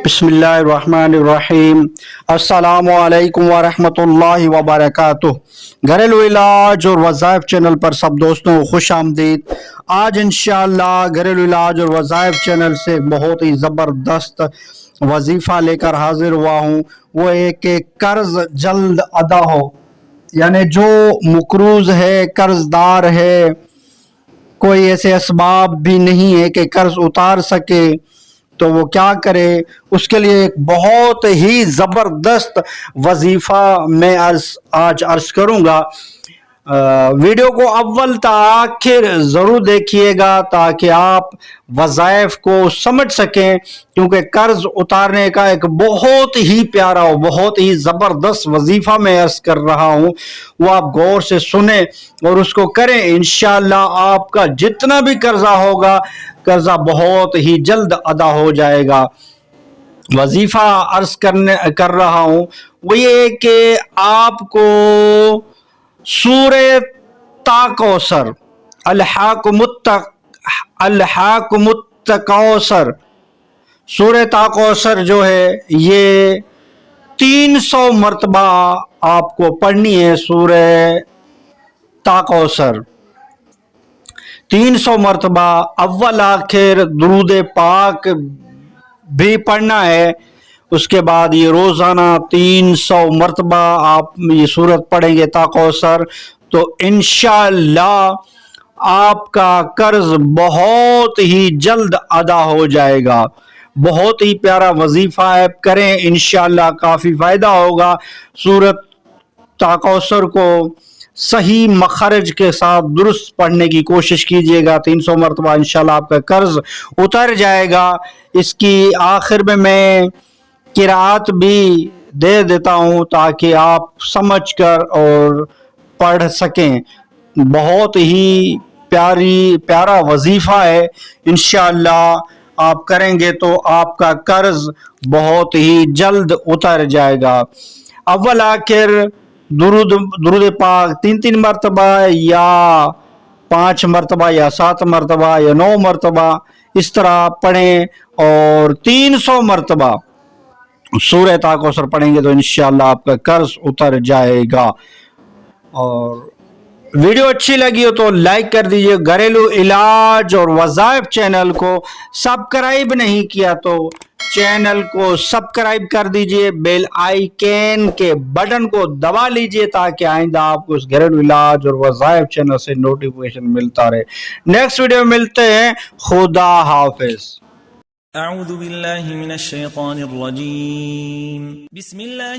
बिस्मिल्लाहिर्रहमानिर्रहीम। अस्सलामु अलैकुम वरहमतुल्लाहि वबरकातुह। घरेलू इलाज और वज़ाइफ चैनल पर सब दोस्तों को खुश आमदीद। आज इंशाअल्लाह घरेलू इलाज और वज़ाइफ चैनल से बहुत ही ज़बरदस्त वजीफ़ा लेकर हाजिर हुआ हूँ। वो है कि कर्ज जल्द अदा हो, यानी जो मुकरूज है, कर्जदार है, कोई ऐसे असबाब भी नहीं है कि कर्ज उतार सके, तो वो क्या करे। उसके लिए एक बहुत ही ज़बरदस्त वजीफ़ा मैं आज अर्ज करूँगा। वीडियो को अव्वल तक आखिर ज़रूर देखिएगा ताकि आप वज़ाइफ को समझ सकें, क्योंकि कर्ज उतारने का एक बहुत ही प्यारा और बहुत ही ज़बरदस्त वजीफ़ा मैं अर्ज कर रहा हूँ। वो आप गौर से सुने और उसको करें। इंशाअल्लाह आपका जितना भी कर्जा होगा, कर्जा बहुत ही जल्द अदा हो जाएगा। वजीफ़ा अर्ज कर रहा हूँ वो ये कि आपको सूरे ताकौसर अल्हाकुमुत्तकासर, सूरे ताकौसर जो है ये 300 मरतबा आपको पढ़नी है। सूरे ताकौसर 300 मरतबा, अव्वल आखिर दुरूद पाक भी पढ़ना है। उसके बाद ये रोज़ाना 300 मरतबा आप ये सूरत पढ़ेंगे ताकौसर, तो इंशाअल्लाह आपका कर्ज बहुत ही जल्द अदा हो जाएगा। बहुत ही प्यारा वजीफ़ा आप करें, इंशाअल्लाह काफ़ी फ़ायदा होगा। सूरत ताकौसर को सही मखरज के साथ दुरुस्त पढ़ने की कोशिश कीजिएगा। 300 मरतबा इंशाअल्लाह आपका कर्ज उतर जाएगा। इसकी आखिर में मैं किरात भी दे देता हूँ ताकि आप समझ कर और पढ़ सकें। बहुत ही प्यारा वजीफ़ा है। इंशाअल्लाह आप करेंगे तो आपका कर्ज बहुत ही जल्द उतर जाएगा। अव्वल आखिर दुरूद पाक 3-3 मरतबा या 5 मरतबा या 7 मरतबा या 9 मरतबा इस तरह पढ़ें, और 300 मरतबा सूरह ताकौसर पढ़ेंगे तो इंशाअल्लाह आपका कर्ज उतर जाएगा। और वीडियो अच्छी लगी हो तो लाइक कर दीजिए। घरेलू इलाज और वज़ाइफ चैनल को सब्सक्राइब नहीं किया तो चैनल को सब्सक्राइब कर दीजिए। बेल आइकन के बटन को दबा लीजिए ताकि आइंदा आपको उस घरेलू इलाज और वज़ाइफ चैनल से नोटिफिकेशन मिलता रहे। नेक्स्ट वीडियो में मिलते हैं। खुदा हाफिज। अऊज़ु बिल्लाहि मिनश शैतानिर रजीम। बिस्मिल्लाह।